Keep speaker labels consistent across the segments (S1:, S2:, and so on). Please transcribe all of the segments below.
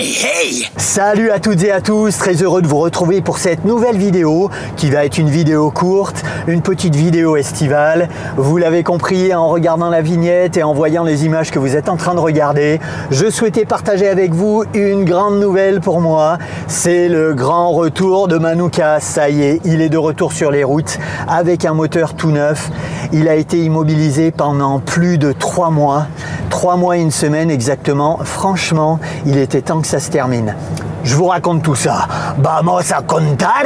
S1: Hey!
S2: Salut à toutes et à tous, très heureux de vous retrouver pour cette nouvelle vidéo qui va être une vidéo courte, une petite vidéo estivale. Vous l'avez compris en regardant la vignette et en voyant les images que vous êtes en train de regarder. Je souhaitais partager avec vous une grande nouvelle pour moi. C'est le grand retour de Manuka. Ça y est, il est de retour sur les routes avec un moteur tout neuf. Il a été immobilisé pendant plus de 3 mois. 3 mois et une semaine exactement. Franchement, il était temps que ça se termine. Je vous raconte tout ça. Vamos a contar.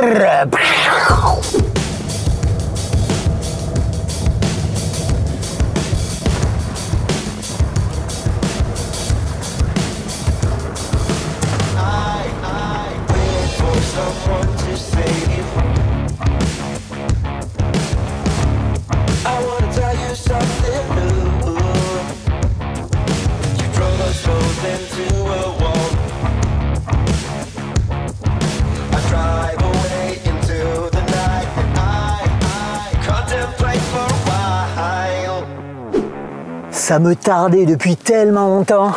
S2: Ça me tardait depuis tellement longtemps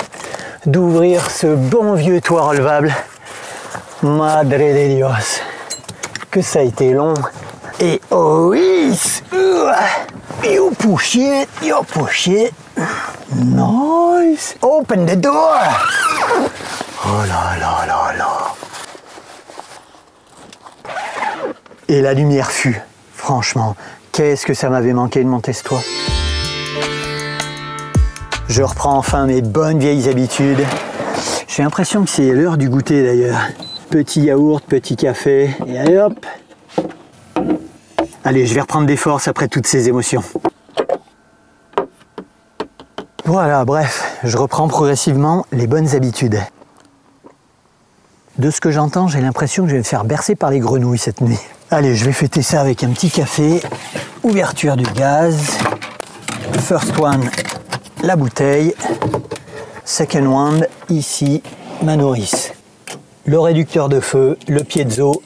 S2: d'ouvrir ce bon vieux toit relevable. Madre de Dios, que ça a été long. Et oh oui, you push it, nice. Open the door. Oh là là là là. Et la lumière fut, franchement, qu'est-ce que ça m'avait manqué de monter ce toit. Je reprends enfin mes bonnes vieilles habitudes. J'ai l'impression que c'est l'heure du goûter d'ailleurs. Petit yaourt, petit café, et allez hop. Allez, je vais reprendre des forces après toutes ces émotions. Voilà, bref, je reprends progressivement les bonnes habitudes. De ce que j'entends, j'ai l'impression que je vais me faire bercer par les grenouilles cette nuit. Allez, je vais fêter ça avec un petit café. Ouverture du gaz. First one. La bouteille, second one, ici, ma nourrice. Le réducteur de feu, le piezo,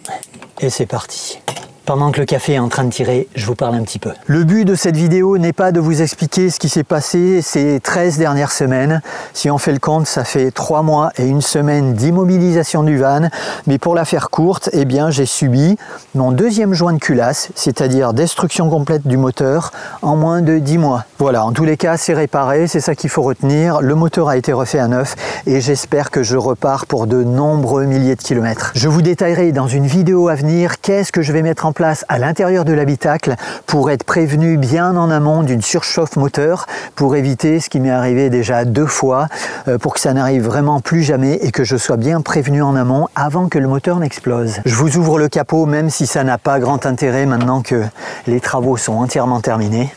S2: et c'est parti. Pendant que le café est en train de tirer, je vous parle un petit peu. Le but de cette vidéo n'est pas de vous expliquer ce qui s'est passé ces 13 dernières semaines. Si on fait le compte, ça fait 3 mois et une semaine d'immobilisation du van. Mais pour la faire courte, eh bien, j'ai subi mon deuxième joint de culasse, c'est-à-dire destruction complète du moteur en moins de 10 mois. Voilà, en tous les cas, c'est réparé, c'est ça qu'il faut retenir. Le moteur a été refait à neuf et j'espère que je repars pour de nombreux milliers de kilomètres. Je vous détaillerai dans une vidéo à venir qu'est-ce que je vais mettre en place à l'intérieur de l'habitacle pour être prévenu bien en amont d'une surchauffe moteur, pour éviter ce qui m'est arrivé déjà 2 fois, pour que ça n'arrive vraiment plus jamais et que je sois bien prévenu en amont avant que le moteur n'explose. Je vous ouvre le capot même si ça n'a pas grand intérêt maintenant que les travaux sont entièrement terminés.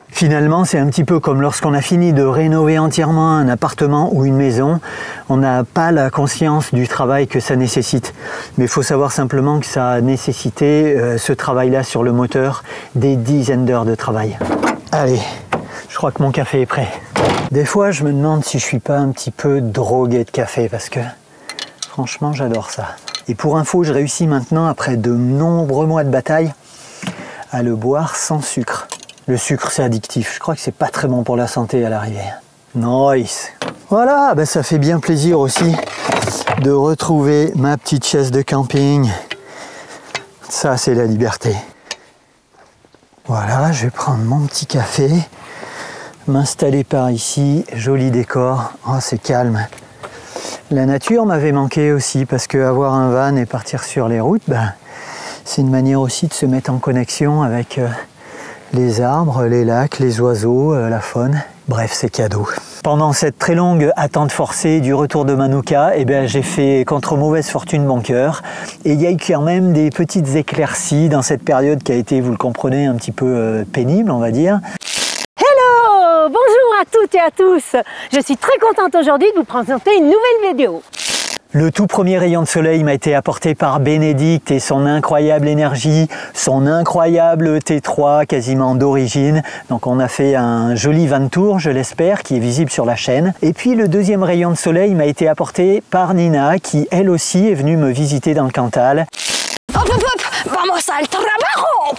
S2: Finalement, c'est un petit peu comme lorsqu'on a fini de rénover entièrement un appartement ou une maison. On n'a pas la conscience du travail que ça nécessite. Mais il faut savoir simplement que ça a nécessité, ce travail-là sur le moteur, des dizaines d'heures de travail. Allez, je crois que mon café est prêt. Des fois, je me demande si je suis pas un petit peu drogué de café parce que franchement, j'adore ça. Et pour info, je réussis maintenant, après de nombreux mois de bataille, à le boire sans sucre. Le sucre, c'est addictif. Je crois que c'est pas très bon pour la santé à l'arrivée. Nice. Voilà, ben ça fait bien plaisir aussi de retrouver ma petite chaise de camping. Ça, c'est la liberté. Voilà, je vais prendre mon petit café, m'installer par ici. Joli décor. Oh, c'est calme. La nature m'avait manqué aussi parce que avoir un van et partir sur les routes, ben, c'est une manière aussi de se mettre en connexion avec les arbres, les lacs, les oiseaux, la faune. Bref, c'est cadeau. Pendant cette très longue attente forcée du retour de Manuka, eh bien, j'ai fait contre mauvaise fortune mon cœur. Et il y a eu quand même des petites éclaircies dans cette période qui a été, vous le comprenez, un petit peu pénible, on va dire.
S3: Hello! Bonjour à toutes et à tous! Je suis très contente aujourd'hui de vous présenter une nouvelle vidéo.
S2: Le tout premier rayon de soleil m'a été apporté par Bénédicte et son incroyable énergie, son incroyable T3 quasiment d'origine. Donc on a fait un joli van tour, je l'espère, qui est visible sur la chaîne. Et puis le deuxième rayon de soleil m'a été apporté par Nina, qui elle aussi est venue me visiter dans le Cantal.
S3: Hop hop hop, vamos al trabajo.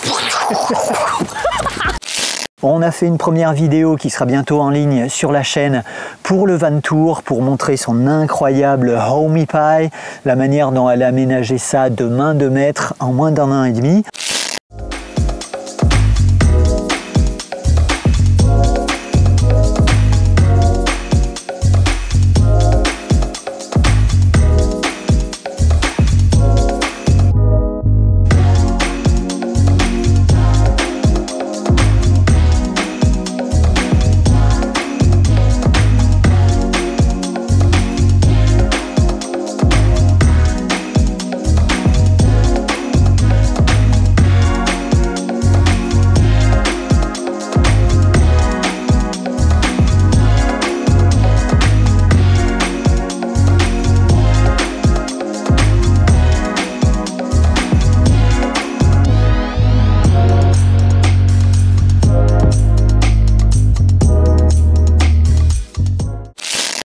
S2: On a fait une première vidéo qui sera bientôt en ligne sur la chaîne pour le Van Tour, pour montrer son incroyable Homey Pie, la manière dont elle a aménagé ça de main de maître en moins d'1 an et demi.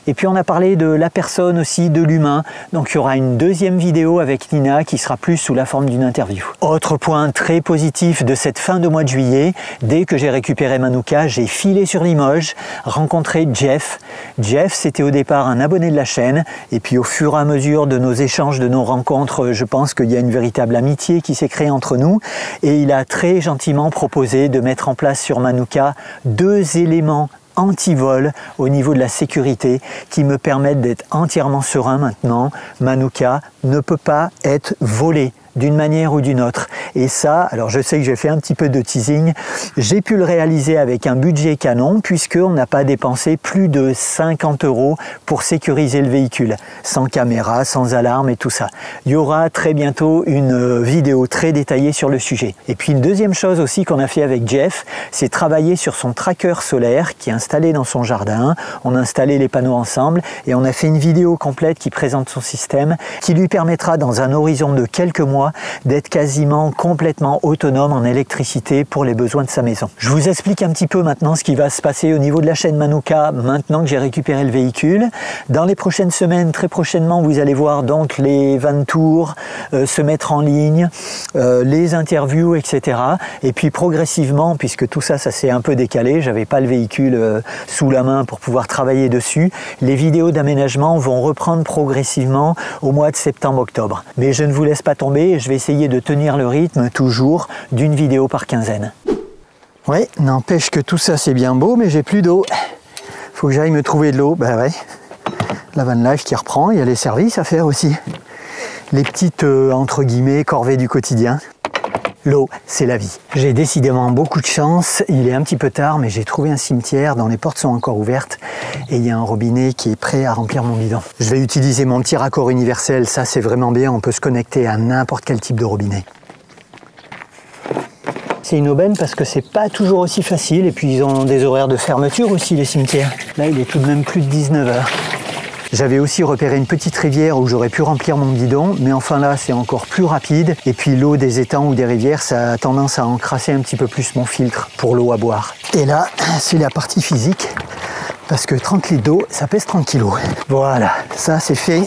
S2: Et puis on a parlé de la personne aussi, de l'humain. Donc il y aura une deuxième vidéo avec Nina qui sera plus sous la forme d'une interview. Autre point très positif de cette fin de mois de juillet, dès que j'ai récupéré Manuka, j'ai filé sur Limoges, rencontré Jeff. Jeff, c'était au départ un abonné de la chaîne. Et puis au fur et à mesure de nos échanges, de nos rencontres, je pense qu'il y a une véritable amitié qui s'est créée entre nous. Et il a très gentiment proposé de mettre en place sur Manuka 2 éléments anti-vol au niveau de la sécurité qui me permettent d'être entièrement serein maintenant. Manuka ne peut pas être volé d'une manière ou d'une autre. Et ça, alors je sais que j'ai fait un petit peu de teasing, j'ai pu le réaliser avec un budget canon puisqu'on n'a pas dépensé plus de 50 € pour sécuriser le véhicule, sans caméra, sans alarme et tout ça. Il y aura très bientôt une vidéo très détaillée sur le sujet. Et puis une deuxième chose aussi qu'on a fait avec Jeff, c'est travailler sur son tracker solaire qui est installé dans son jardin. On a installé les panneaux ensemble et on a fait une vidéo complète qui présente son système, qui lui permettra dans un horizon de quelques mois d'être quasiment complètement autonome en électricité pour les besoins de sa maison. Je vous explique un petit peu maintenant ce qui va se passer au niveau de la chaîne Manuka maintenant que j'ai récupéré le véhicule. Dans les prochaines semaines, très prochainement, vous allez voir donc les Van Tours se mettre en ligne, les interviews, etc. Et puis progressivement, puisque tout ça, ça s'est un peu décalé, j'avais pas le véhicule sous la main pour pouvoir travailler dessus, les vidéos d'aménagement vont reprendre progressivement au mois de septembre-octobre. Mais je ne vous laisse pas tomber. Je vais essayer de tenir le rythme toujours d'une vidéo par quinzaine. Ouais, n'empêche que tout ça c'est bien beau, mais j'ai plus d'eau. Faut que j'aille me trouver de l'eau. Bah ouais, la van life qui reprend, il y a les services à faire aussi. Les petites, entre guillemets, corvées du quotidien. L'eau, c'est la vie. J'ai décidément beaucoup de chance. Il est un petit peu tard, mais j'ai trouvé un cimetière dont les portes sont encore ouvertes et il y a un robinet qui est prêt à remplir mon bidon. Je vais utiliser mon petit raccord universel. Ça, c'est vraiment bien. On peut se connecter à n'importe quel type de robinet. C'est une aubaine parce que c'est pas toujours aussi facile. Et puis, ils ont des horaires de fermeture aussi, les cimetières. Là, il est tout de même plus de 19 h. J'avais aussi repéré une petite rivière où j'aurais pu remplir mon bidon, mais enfin là, c'est encore plus rapide. Et puis l'eau des étangs ou des rivières, ça a tendance à encrasser un petit peu plus mon filtre pour l'eau à boire. Et là, c'est la partie physique, parce que 30 litres d'eau, ça pèse 30 kg. Voilà, ça c'est fait.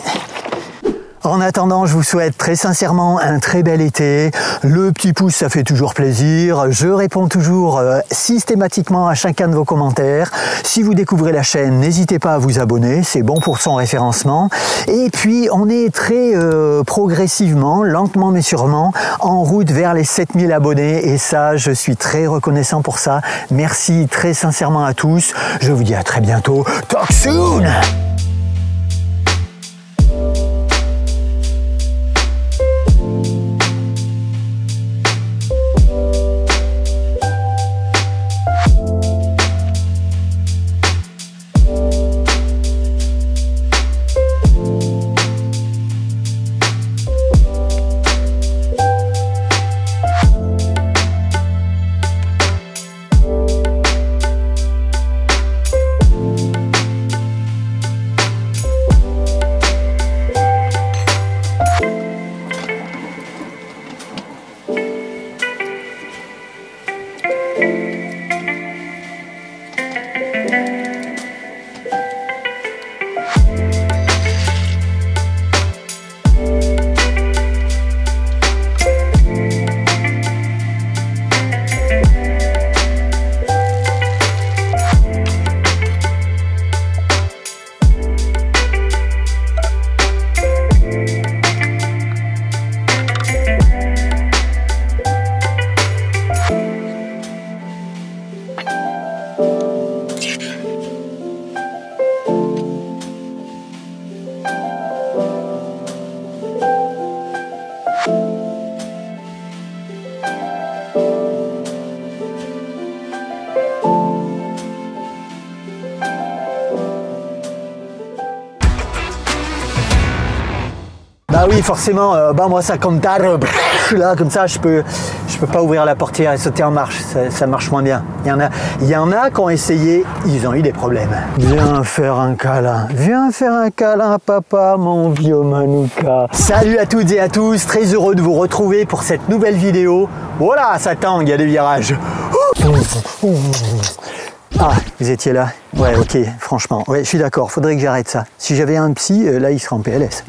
S2: En attendant, je vous souhaite très sincèrement un très bel été. Le petit pouce, ça fait toujours plaisir. Je réponds toujours systématiquement à chacun de vos commentaires. Si vous découvrez la chaîne, n'hésitez pas à vous abonner. C'est bon pour son référencement. Et puis, on est très progressivement, lentement mais sûrement, en route vers les 7000 abonnés. Et ça, je suis très reconnaissant pour ça. Merci très sincèrement à tous. Je vous dis à très bientôt. Talk soon! Bah oui, forcément, moi ça compte là, comme ça, je peux pas ouvrir la portière et sauter en marche, ça marche moins bien. Il y en a qui ont essayé, ils ont eu des problèmes. Viens faire un câlin à papa, mon vieux Manouka. Salut à toutes et à tous, très heureux de vous retrouver pour cette nouvelle vidéo. Voilà, ça tangue, il y a des virages. Ah, vous étiez là? Ouais, ok, franchement, ouais, je suis d'accord, faudrait que j'arrête ça. Si j'avais un psy, là, il serait en PLS.